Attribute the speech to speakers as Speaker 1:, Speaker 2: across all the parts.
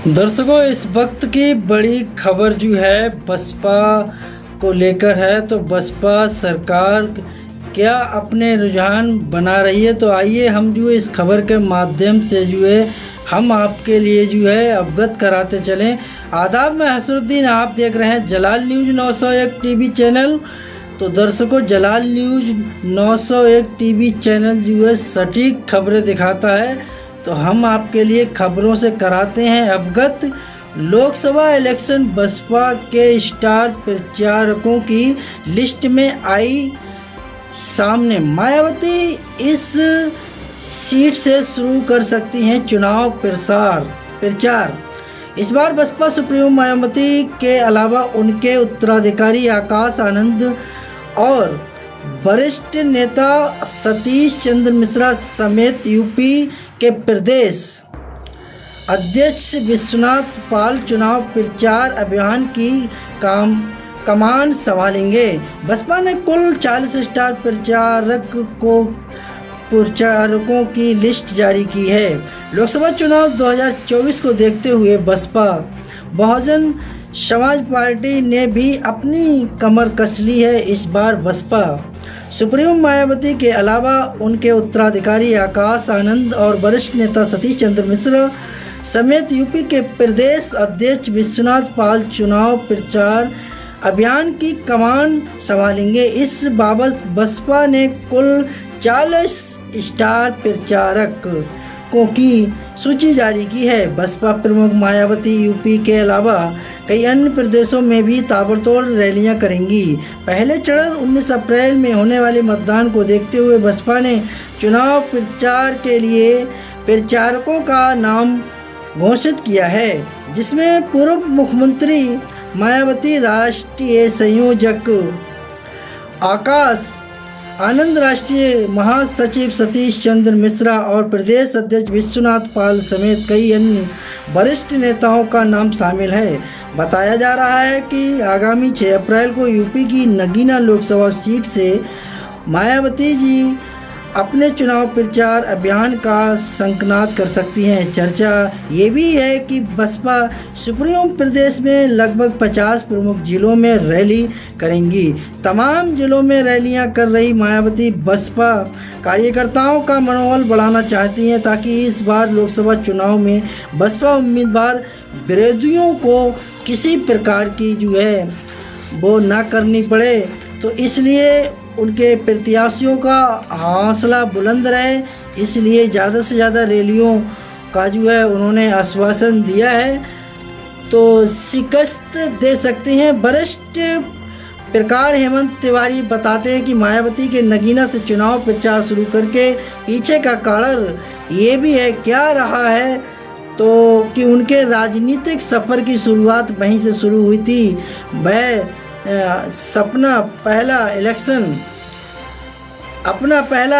Speaker 1: दर्शकों, इस वक्त की बड़ी खबर जो है बसपा को लेकर है। तो बसपा सरकार क्या अपने रुझान बना रही है, तो आइए हम जो इस खबर के माध्यम से जो है हम आपके लिए जो है अवगत कराते चलें। आदाब, मैं हसरुद्दीन, आप देख रहे हैं जलाल न्यूज़ 901 टीवी चैनल। तो दर्शकों, जलाल न्यूज़ 901 टीवी चैनल जो है सटीक खबरें दिखाता है। तो हम आपके लिए खबरों से कराते हैं अवगत। लोकसभा इलेक्शन बसपा के स्टार प्रचारकों की लिस्ट में आई सामने। मायावती इस सीट से शुरू कर सकती हैं चुनाव प्रचार। इस बार बसपा सुप्रीमो मायावती के अलावा उनके उत्तराधिकारी आकाश आनंद और वरिष्ठ नेता सतीश चंद्र मिश्रा समेत यूपी के प्रदेश अध्यक्ष विश्वनाथ पाल चुनाव प्रचार अभियान की कमान संभालेंगे। बसपा ने कुल 40 स्टार प्रचारकों की लिस्ट जारी की है। लोकसभा चुनाव 2024 को देखते हुए बसपा बहुजन समाज पार्टी ने भी अपनी कमर कस ली है। इस बार बसपा सुप्रीमो मायावती के अलावा उनके उत्तराधिकारी आकाश आनंद और वरिष्ठ नेता सतीश चंद्र मिश्रा समेत यूपी के प्रदेश अध्यक्ष विश्वनाथ पाल चुनाव प्रचार अभियान की कमान संभालेंगे। इस बाबत बसपा ने कुल 40 स्टार प्रचारकों की सूची जारी की है। बसपा प्रमुख मायावती यूपी के अलावा कई अन्य प्रदेशों में भी ताबड़तोड़ रैलियां करेंगी। पहले चरण 19 अप्रैल में होने वाले मतदान को देखते हुए बसपा ने चुनाव प्रचार के लिए प्रचारकों का नाम घोषित किया है, जिसमें पूर्व मुख्यमंत्री मायावती, राष्ट्रीय संयोजक आकाश आनंद, राष्ट्रीय महासचिव सतीश चंद्र मिश्रा और प्रदेश अध्यक्ष विश्वनाथ पाल समेत कई अन्य वरिष्ठ नेताओं का नाम शामिल है। बताया जा रहा है कि आगामी 6 अप्रैल को यूपी की नगीना लोकसभा सीट से मायावती जी अपने चुनाव प्रचार अभियान का शंखनाद कर सकती हैं। चर्चा ये भी है कि बसपा सुप्रीमो प्रदेश में लगभग 50 प्रमुख जिलों में रैली करेंगी। तमाम जिलों में रैलियां कर रही मायावती बसपा कार्यकर्ताओं का मनोबल बढ़ाना चाहती हैं, ताकि इस बार लोकसभा चुनाव में बसपा उम्मीदवार विरोधियों को किसी प्रकार की जो है वो ना करनी पड़े। तो इसलिए उनके प्रत्याशियों का हौसला बुलंद रहे, इसलिए ज़्यादा से ज़्यादा रैलियों का जो है उन्होंने आश्वासन दिया है। तो शिकस्त दे सकते हैं। वरिष्ठ पत्रकार हेमंत तिवारी बताते हैं कि मायावती के नगीना से चुनाव प्रचार शुरू करके पीछे का कारण ये भी है क्या रहा है, तो कि उनके राजनीतिक सफ़र की शुरुआत वहीं से शुरू हुई थी। वह अपना पहला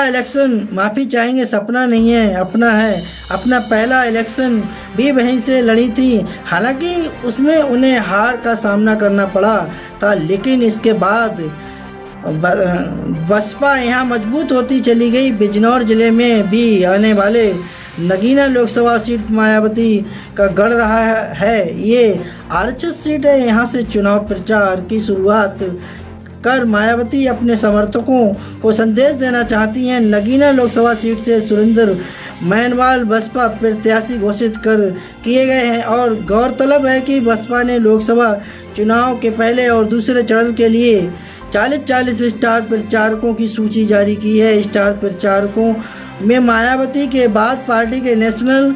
Speaker 1: इलेक्शन माफ़ी चाहेंगे, सपना नहीं है अपना है, अपना पहला इलेक्शन भी वहीं से लड़ी थी। हालांकि उसमें उन्हें हार का सामना करना पड़ा था, लेकिन इसके बाद बसपा यहाँ मजबूत होती चली गई। बिजनौर जिले में भी आने वाले नगीना लोकसभा सीट मायावती का गढ़ रहा है। ये आरक्षित सीट है। यहाँ से चुनाव प्रचार की शुरुआत कर मायावती अपने समर्थकों को संदेश देना चाहती हैं। नगीना लोकसभा सीट से सुरेंद्र मैनवाल बसपा प्रत्याशी घोषित किए गए हैं और गौरतलब है कि बसपा ने लोकसभा चुनाव के पहले और दूसरे चरण के लिए 40 स्टार प्रचारकों की सूची जारी की है। स्टार प्रचारकों में मायावती के बाद पार्टी के नेशनल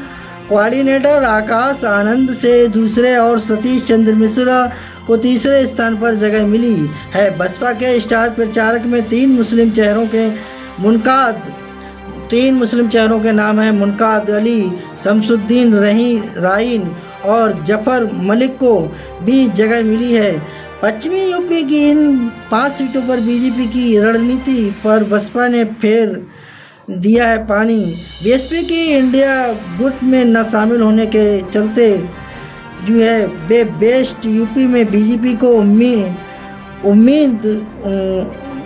Speaker 1: कोऑर्डिनेटर आकाश आनंद से दूसरे और सतीश चंद्र मिश्रा को तीसरे स्थान पर जगह मिली है। बसपा के स्टार प्रचारक में 3 मुस्लिम चेहरों के नाम हैं। मुनकाद अली, शमसुद्दीन राइन और जफर मलिक को भी जगह मिली है। पश्चिमी यूपी की इन 5 सीटों पर बीजेपी की रणनीति पर बसपा ने फेर दिया है पानी। बीएसपी की इंडिया गुट में न शामिल होने के चलते जो है बेस्ट यूपी में बीजेपी को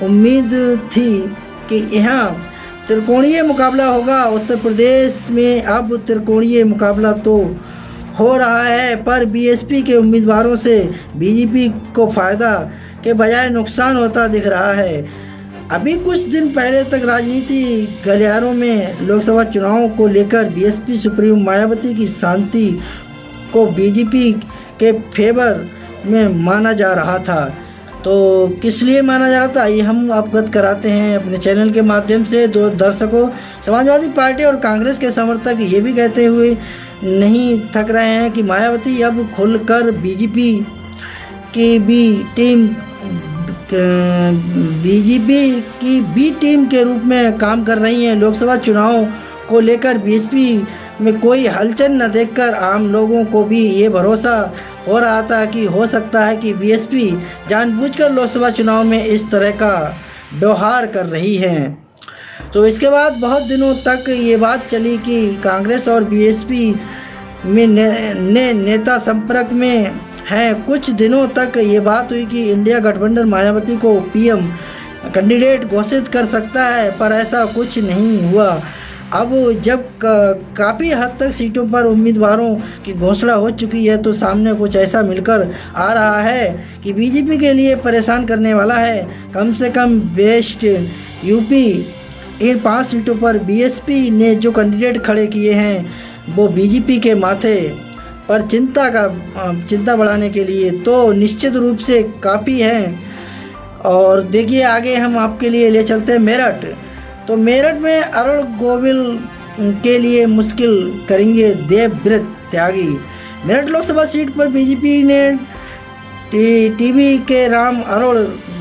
Speaker 1: उम्मीद थी कि यहाँ त्रिकोणीय मुकाबला होगा। उत्तर प्रदेश में अब त्रिकोणीय मुकाबला तो हो रहा है, पर बीएसपी के उम्मीदवारों से बीजेपी को फायदा के बजाय नुकसान होता दिख रहा है। अभी कुछ दिन पहले तक राजनीति गलियारों में लोकसभा चुनावों को लेकर बीएसपी सुप्रीमो मायावती की शांति को बीजेपी के फेवर में माना जा रहा था। तो किस लिए माना जा रहा था, ये हम अवगत कराते हैं अपने चैनल के माध्यम से। दो दर्शकों, समाजवादी पार्टी और कांग्रेस के समर्थक ये भी कहते हुए नहीं थक रहे हैं कि मायावती अब खुलकर बीजेपी की बी टीम के रूप में काम कर रही हैं। लोकसभा चुनाव को लेकर बीएसपी में कोई हलचल न देखकर आम लोगों को भी ये भरोसा हो रहा था कि हो सकता है कि बीएसपी जानबूझकर लोकसभा चुनाव में इस तरह का व्यवहार कर रही है। तो इसके बाद बहुत दिनों तक ये बात चली कि कांग्रेस और बीएसपी में नेता संपर्क में हैं। कुछ दिनों तक ये बात हुई कि इंडिया गठबंधन मायावती को पीएम कैंडिडेट घोषित कर सकता है, पर ऐसा कुछ नहीं हुआ। अब जब काफ़ी हद तक सीटों पर उम्मीदवारों की घोषणा हो चुकी है, तो सामने कुछ ऐसा मिलकर आ रहा है कि बीजेपी के लिए परेशान करने वाला है। कम से कम वेस्ट यूपी इन 5 सीटों पर बीएसपी ने जो कैंडिडेट खड़े किए हैं वो बीजेपी के माथे पर चिंता बढ़ाने के लिए तो निश्चित रूप से काफ़ी है। और देखिए आगे हम आपके लिए ले चलते हैं मेरठ। तो मेरठ में अरुण गोविल के लिए मुश्किल करेंगे देवव्रत त्यागी। मेरठ लोकसभा सीट पर बीजेपी ने टीवी के राम अरुण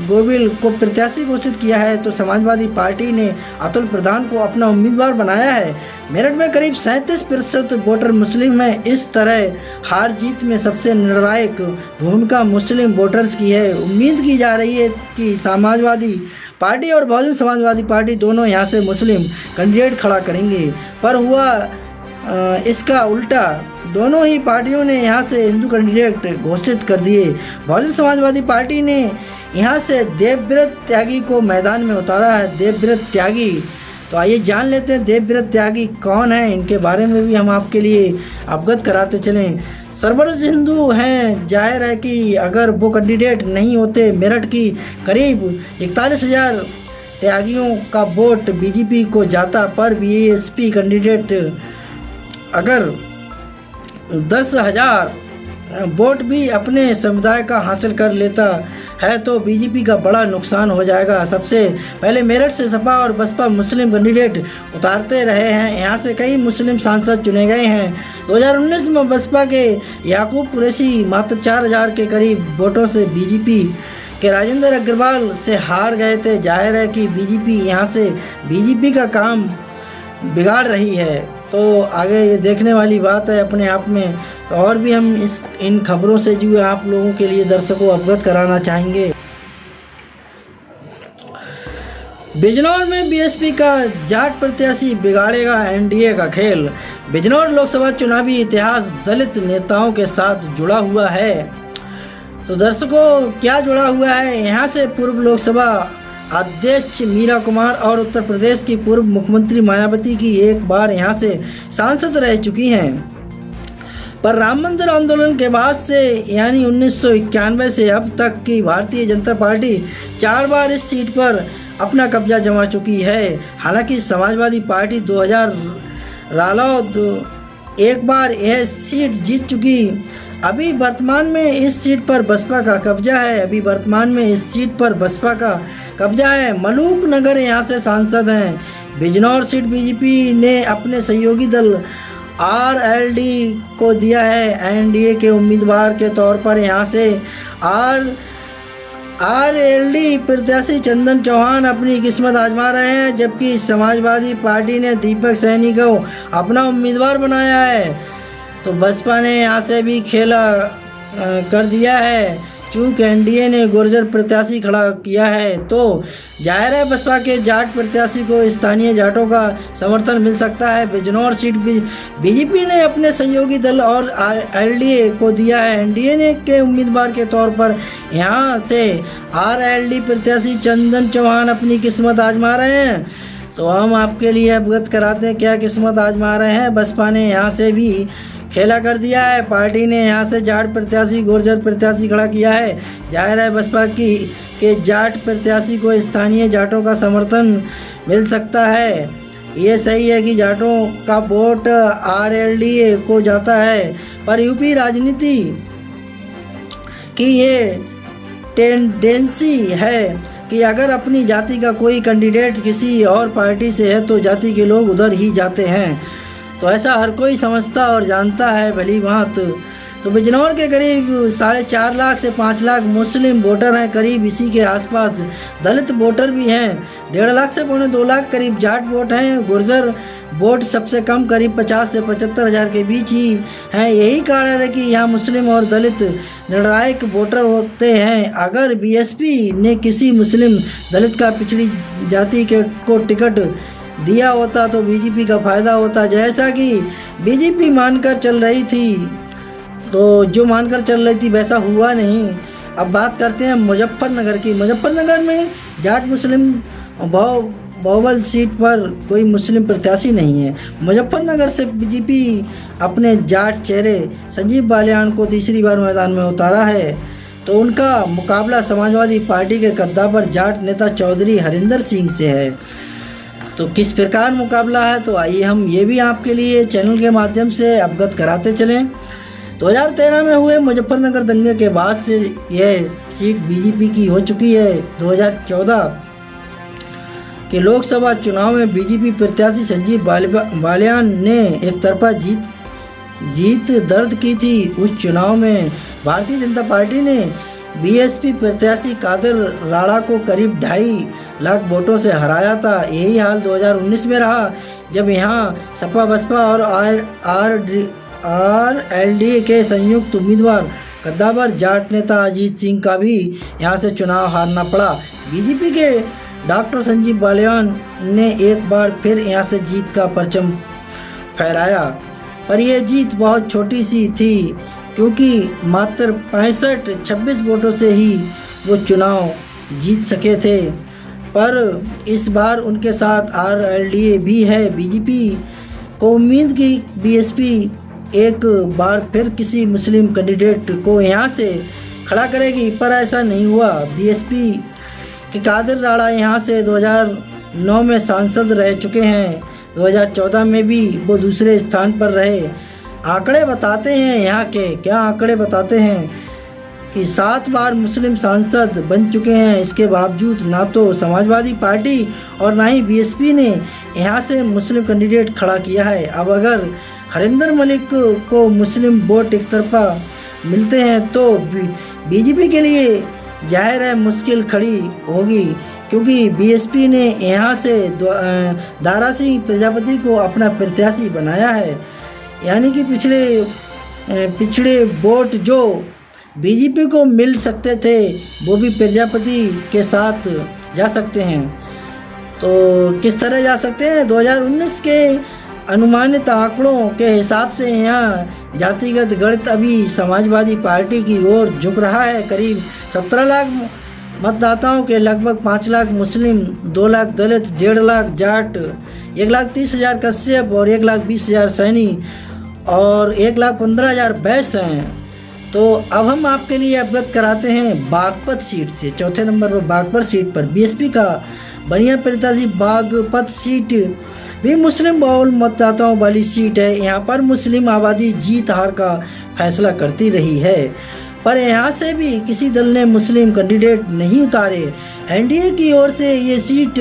Speaker 1: गोविल को प्रत्याशी घोषित किया है, तो समाजवादी पार्टी ने अतुल प्रधान को अपना उम्मीदवार बनाया है। मेरठ में करीब 37% वोटर मुस्लिम हैं। इस तरह हार जीत में सबसे निर्णायक भूमिका मुस्लिम वोटर्स की है। उम्मीद की जा रही है कि समाजवादी पार्टी और बहुजन समाजवादी पार्टी दोनों यहां से मुस्लिम कैंडिडेट खड़ा करेंगे, पर हुआ इसका उल्टा। दोनों ही पार्टियों ने यहां से हिंदू कैंडिडेट घोषित कर दिए। बहुजन समाजवादी पार्टी ने यहां से देवव्रत त्यागी को मैदान में उतारा है। देवव्रत त्यागी, तो आइए जान लेते हैं देवव्रत त्यागी कौन है। इनके बारे में भी हम आपके लिए अवगत कराते चलें। सरबरस हिंदू हैं। जाहिर है कि अगर वो कैंडिडेट नहीं होते, मेरठ की करीब 41,000 त्यागियों का वोट बीजेपी को जाता, पर बीएसपी कैंडिडेट अगर 10,000 वोट भी अपने समुदाय का हासिल कर लेता है तो बीजेपी का बड़ा नुकसान हो जाएगा। सबसे पहले मेरठ से सपा और बसपा मुस्लिम कैंडिडेट उतारते रहे हैं। यहाँ से कई मुस्लिम सांसद चुने गए हैं। 2019 में बसपा के याकूब कुरैशी मात्र 4,000 के करीब वोटों से बीजेपी के राजेंद्र अग्रवाल से हार गए थे। जाहिर है कि बीजेपी यहाँ से बीजेपी का काम बिगाड़ रही है। तो आगे ये देखने वाली बात है अपने आप में। तो और भी हम इन खबरों से जो आप लोगों के लिए दर्शकों अवगत कराना चाहेंगे। बिजनौर में बीएसपी का जाट प्रत्याशी बिगाड़ेगा एनडीए का खेल। बिजनौर लोकसभा चुनावी इतिहास दलित नेताओं के साथ जुड़ा हुआ है। तो दर्शकों क्या जुड़ा हुआ है, यहाँ से पूर्व लोकसभा अध्यक्ष मीरा कुमार और उत्तर प्रदेश की पूर्व मुख्यमंत्री मायावती की एक बार यहां से सांसद रह चुकी हैं, पर राम मंदिर आंदोलन के बाद से यानी 1991 से अब तक की भारतीय जनता पार्टी 4 बार इस सीट पर अपना कब्जा जमा चुकी है। हालांकि समाजवादी पार्टी 2000 रालोद एक बार यह सीट जीत चुकी। अभी वर्तमान में इस सीट पर बसपा का कब्जा है। मलूक नगर यहाँ से सांसद हैं। बिजनौर सीट बीजेपी ने अपने सहयोगी दल आरएलडी को दिया है। एनडीए के उम्मीदवार के तौर पर यहाँ से आरएलडी प्रत्याशी चंदन चौहान अपनी किस्मत आजमा रहे हैं, जबकि समाजवादी पार्टी ने दीपक सैनी को अपना उम्मीदवार बनाया है। तो बसपा ने यहाँ से भी खेला कर दिया है। चूँकि एनडीए ने गुर्जर प्रत्याशी खड़ा किया है, तो जाहिर है बसपा के जाट प्रत्याशी को स्थानीय जाटों का समर्थन मिल सकता है। बिजनौर सीट बीजेपी ने अपने सहयोगी दल और एलडीए को दिया है। एनडीए ने के उम्मीदवार के तौर पर यहाँ से आरएलडी प्रत्याशी चंदन चौहान अपनी किस्मत आजमा रहे हैं। तो हम आपके लिए अवगत कराते हैं क्या किस्मत आजमा रहे हैं। बसपा ने यहाँ से भी खेला कर दिया है। पार्टी ने यहाँ से जाट प्रत्याशी, गुर्जर प्रत्याशी खड़ा किया है। जाहिर है बसपा की के जाट प्रत्याशी को स्थानीय जाटों का समर्थन मिल सकता है। ये सही है कि जाटों का वोट आरएलडी को जाता है, पर यूपी राजनीति की ये टेंडेंसी है कि अगर अपनी जाति का कोई कैंडिडेट किसी और पार्टी से है तो जाति के लोग उधर ही जाते हैं। तो ऐसा हर कोई समझता और जानता है भली भांत। तो बिजनौर के करीब 4.5 लाख से 5 लाख मुस्लिम वोटर हैं, करीब इसी के आसपास दलित वोटर भी हैं, 1.5 लाख से 2.25 लाख करीब जाट वोट हैं, गुर्जर वोट सबसे कम करीब 50 से 75 हज़ार के बीच ही हैं। यही कारण है कि यहाँ मुस्लिम और दलित निर्णायक वोटर होते हैं। अगर बीएसपी ने किसी मुस्लिम दलित का पिछड़ी जाति को टिकट दिया होता तो बीजेपी का फ़ायदा होता, जैसा कि बीजेपी मानकर चल रही थी। तो जो मानकर चल रही थी वैसा हुआ नहीं। अब बात करते हैं मुजफ्फरनगर की। मुजफ्फरनगर में जाट मुस्लिम बाहुबल सीट पर कोई मुस्लिम प्रत्याशी नहीं है। मुजफ्फरनगर से बीजेपी अपने जाट चेहरे संजीव बालियान को तीसरी बार मैदान में उतारा है। तो उनका मुकाबला समाजवादी पार्टी के कद्दावर जाट नेता चौधरी हरिंदर सिंह से है। तो किस प्रकार मुकाबला है, तो आइए हम ये भी आपके लिए चैनल के माध्यम से अवगत कराते चलें। 2013 में हुए मुजफ्फरनगर दंगे के बाद से यह सीट बीजेपी की हो चुकी है। 2014 के लोकसभा चुनाव में बीजेपी प्रत्याशी संजीव बालियान ने एक तरफा जीत दर्ज की थी। उस चुनाव में भारतीय जनता पार्टी ने बीएसपी प्रत्याशी कादिर राणा को करीब 2.5 लाख वोटों से हराया था। यही हाल 2019 में रहा, जब यहाँ सपा बसपा और आरएलडी के संयुक्त उम्मीदवार कद्दावर जाट नेता अजीत सिंह का भी यहाँ से चुनाव हारना पड़ा। बीजेपी के डॉक्टर संजीव बालियान ने एक बार फिर यहाँ से जीत का परचम फहराया, पर यह जीत बहुत छोटी सी थी, क्योंकि मात्र 65-26 वोटों से ही वो चुनाव जीत सके थे। पर इस बार उनके साथ आरएलडी भी है। बीजेपी को उम्मीद की बीएसपी एक बार फिर किसी मुस्लिम कैंडिडेट को यहाँ से खड़ा करेगी, पर ऐसा नहीं हुआ। बीएसपी के कादिर राणा यहाँ से 2009 में सांसद रह चुके हैं। 2014 में भी वो दूसरे स्थान पर रहे। आंकड़े बताते हैं यहाँ के, क्या आंकड़े बताते हैं कि 7 बार मुस्लिम सांसद बन चुके हैं। इसके बावजूद ना तो समाजवादी पार्टी और ना ही बीएसपी ने यहाँ से मुस्लिम कैंडिडेट खड़ा किया है। अब अगर हरिंदर मलिक को मुस्लिम वोट एक तरफा मिलते हैं तो बीजेपी के लिए जाहिर है मुश्किल खड़ी होगी, क्योंकि बीएसपी ने यहाँ से दारा सिंह प्रजापति को अपना प्रत्याशी बनाया है। यानी कि पिछड़े वोट जो बीजेपी को मिल सकते थे वो भी प्रजापति के साथ जा सकते हैं। तो किस तरह जा सकते हैं? 2019 के अनुमानित आंकड़ों के हिसाब से यहाँ जातिगत गणित अभी समाजवादी पार्टी की ओर झुक रहा है। करीब 17 लाख मतदाताओं के लगभग 5 लाख मुस्लिम, 2 लाख दलित, 1.5 लाख जाट, 1,30,000 कश्यप और 1,20,000 सैनी और 1,15,000 बैस हैं। तो अब हम आपके लिए अवगत कराते हैं बागपत सीट से। चौथे नंबर पर बागपत सीट पर बीएसपी का बनिया प्रत्याशी। बागपत सीट भी मुस्लिम बहुल मतदाताओं वाली सीट है। यहाँ पर मुस्लिम आबादी जीत हार का फैसला करती रही है, पर यहाँ से भी किसी दल ने मुस्लिम कैंडिडेट नहीं उतारे। एनडीए की ओर से ये सीट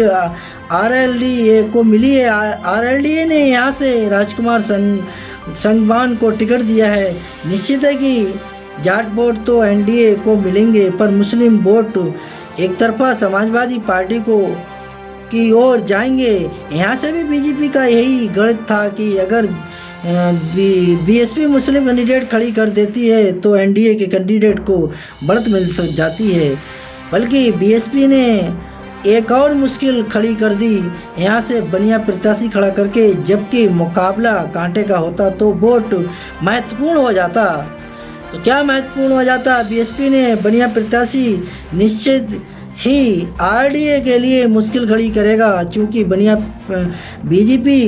Speaker 1: आरएलडी को मिली है। आरएलडी ने यहाँ से राजकुमार संगवान को टिकट दिया है। निश्चित है कि जाट वोट तो एनडीए को मिलेंगे, पर मुस्लिम वोट एक तरफा समाजवादी पार्टी की ओर जाएंगे। यहाँ से भी बीजेपी का यही गणित था कि अगर बीएसपी मुस्लिम कैंडिडेट खड़ी कर देती है तो एनडीए के कैंडिडेट को बढ़त मिल जाती है, बल्कि बीएसपी ने एक और मुश्किल खड़ी कर दी, यहाँ से बनिया प्रत्याशी खड़ा करके। जबकि मुकाबला कांटे का होता तो वोट महत्वपूर्ण हो जाता। तो क्या महत्वपूर्ण हो जाता? बीएसपी ने बनिया प्रत्याशी निश्चित ही आरडीए के लिए मुश्किल खड़ी करेगा, चूँकि बनिया बीजेपी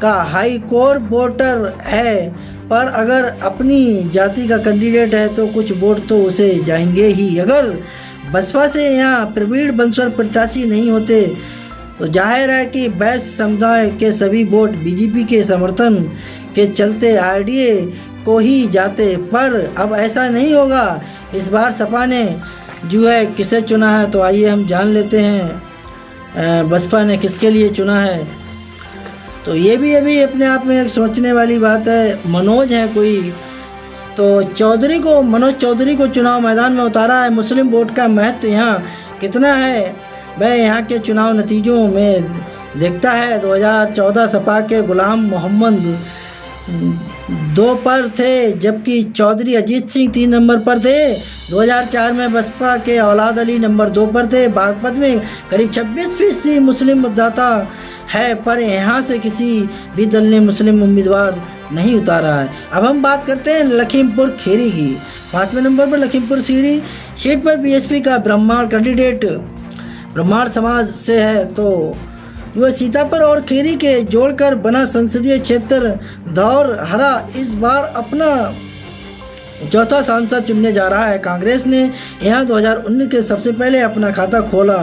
Speaker 1: का हाई कोर वोटर है पर अगर अपनी जाति का कैंडिडेट है तो कुछ वोट तो उसे जाएंगे ही। अगर बसपा से यहाँ प्रवीण बंसल प्रत्याशी नहीं होते तो जाहिर है कि वैश्य समुदाय के सभी वोट बीजेपी के समर्थन के चलते आरडीए को ही जाते, पर अब ऐसा नहीं होगा। इस बार सपा ने जो है किसे चुना है, तो आइए हम जान लेते हैं बसपा ने किसके लिए चुना है। तो ये भी अभी अपने आप में एक सोचने वाली बात है। मनोज है कोई, तो मनोज चौधरी को चुनाव मैदान में उतारा है। मुस्लिम वोट का महत्व यहाँ कितना है वह यहाँ के चुनाव नतीजों में दिखता है। 2014 सपा के गुलाम मोहम्मद 2 पर थे, जबकि चौधरी अजीत सिंह 3 नंबर पर थे। 2004 में बसपा के औलाद अली नंबर 2 पर थे। बागपत में करीब 26% मुस्लिम मतदाता है, पर यहाँ से किसी भी दल ने मुस्लिम उम्मीदवार नहीं उतारा है। अब हम बात करते हैं लखीमपुर खीरी की। 5वें नंबर पर लखीमपुर खीरी सीट पर बीएसपी का ब्राह्मण कैंडिडेट ब्राह्मण समाज से है, तो वह सीतापुर और खीरी के जोड़कर बना संसदीय क्षेत्र धौरहरा इस बार अपना चौथा सांसद चुनने जा रहा है। कांग्रेस ने यहाँ 2019 के सबसे पहले अपना खाता खोला,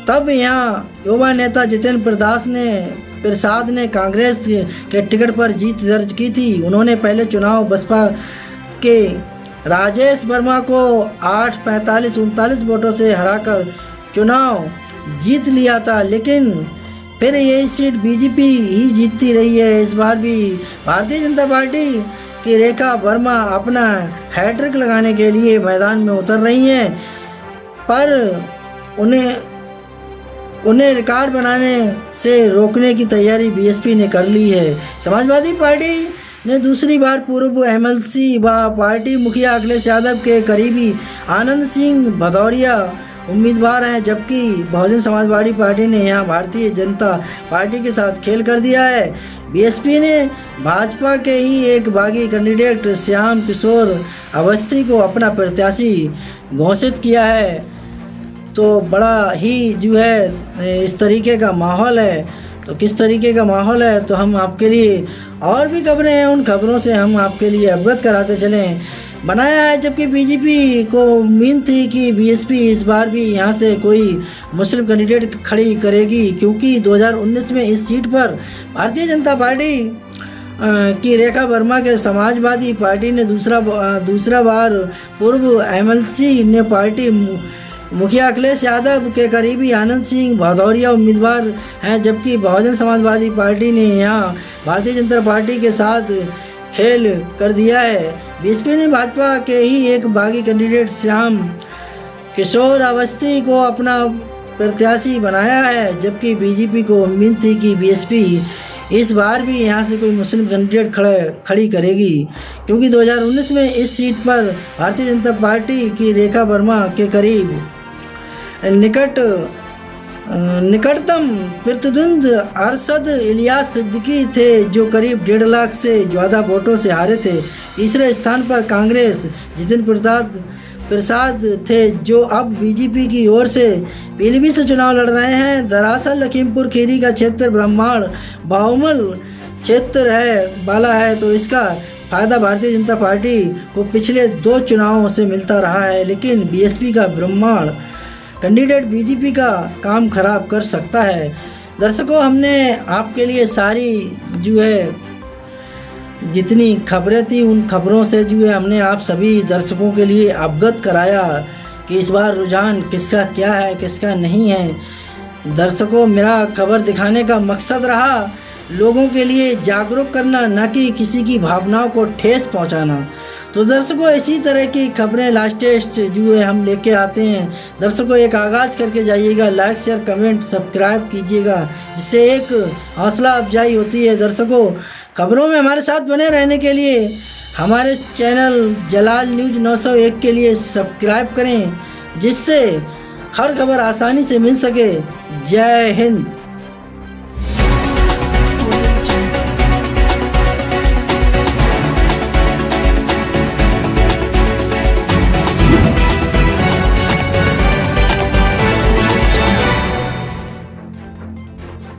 Speaker 1: तब यहाँ युवा नेता जितेंद्र प्रसाद ने कांग्रेस के टिकट पर जीत दर्ज की थी। उन्होंने पहले चुनाव बसपा के राजेश वर्मा को 8-45-39 वोटों से हराकर चुनाव जीत लिया था, लेकिन फिर यही सीट बीजेपी ही जीतती रही है। इस बार भी भारतीय जनता पार्टी की रेखा वर्मा अपना हैट्रिक लगाने के लिए मैदान में उतर रही हैं, पर उन्हें रिकॉर्ड बनाने से रोकने की तैयारी बीएसपी ने कर ली है। समाजवादी पार्टी ने दूसरी बार पूर्व एमएलसी व पार्टी मुखिया अखिलेश यादव के करीबी आनंद सिंह भदौरिया उम्मीदवार हैं, जबकि बहुजन समाजवादी पार्टी ने यहाँ भारतीय जनता पार्टी के साथ खेल कर दिया है। बीएसपी ने भाजपा के ही एक बागी कैंडिडेट श्याम किशोर अवस्थी को अपना प्रत्याशी घोषित किया है। तो बड़ा ही जो है इस तरीके का माहौल है। तो किस तरीके का माहौल है, तो हम आपके लिए और भी खबरें हैं, उन खबरों से हम आपके लिए अवगत कराते चलें। बनाया है, जबकि बीजेपी को उम्मीद थी कि बीएसपी इस बार भी यहाँ से कोई मुस्लिम कैंडिडेट खड़ी करेगी, क्योंकि 2019 में इस सीट पर भारतीय जनता पार्टी की रेखा वर्मा के समाजवादी पार्टी ने दूसरा बार पूर्व एमएलसी ने पार्टी मुखिया अखिलेश यादव के करीबी आनंद सिंह भदौरिया उम्मीदवार हैं, जबकि बहुजन समाजवादी पार्टी ने यहाँ भारतीय जनता पार्टी के साथ खेल कर दिया है। बीएसपी ने भाजपा के ही एक बागी कैंडिडेट श्याम किशोर अवस्थी को अपना प्रत्याशी बनाया है, जबकि बीजेपी को उम्मीद थी कि बीएसपी इस बार भी यहाँ से कोई मुस्लिम कैंडिडेट खड़ी करेगी, क्योंकि 2019 में इस सीट पर भारतीय जनता पार्टी की रेखा वर्मा के करीब निकटतम प्रतिद्वंद अरशद इलियास सिद्दीकी थे, जो करीब 1.5 लाख से ज़्यादा वोटों से हारे थे। तीसरे स्थान पर कांग्रेस जितेंद्र प्रसाद थे, जो अब बीजेपी की ओर से पीलीभीत से चुनाव लड़ रहे हैं। दरअसल लखीमपुर खीरी का क्षेत्र ब्राह्मण बाहुमल क्षेत्र वाला है, तो इसका फायदा भारतीय जनता पार्टी को पिछले 2 चुनावों से मिलता रहा है, लेकिन बीएसपी का ब्राह्मण कैंडिडेट बीजेपी का काम खराब कर सकता है। दर्शकों, हमने आपके लिए सारी जो है जितनी खबरें थी, उन खबरों से जो है हमने आप सभी दर्शकों के लिए अवगत कराया कि इस बार रुझान किसका क्या है, किसका नहीं है। दर्शकों, मेरा खबर दिखाने का मकसद रहा लोगों के लिए जागरूक करना, न कि किसी की भावनाओं को ठेस पहुंचाना। तो दर्शकों, इसी तरह की खबरें लास्टेस्ट जो है हम लेके आते हैं। दर्शकों, एक आगाज़ करके जाइएगा, लाइक शेयर कमेंट सब्सक्राइब कीजिएगा, जिससे एक हौसला अफजाई होती है। दर्शकों, खबरों में हमारे साथ बने रहने के लिए हमारे चैनल जलाल न्यूज़ 901 के लिए सब्सक्राइब करें, जिससे हर खबर आसानी से मिल सके। जय हिंद।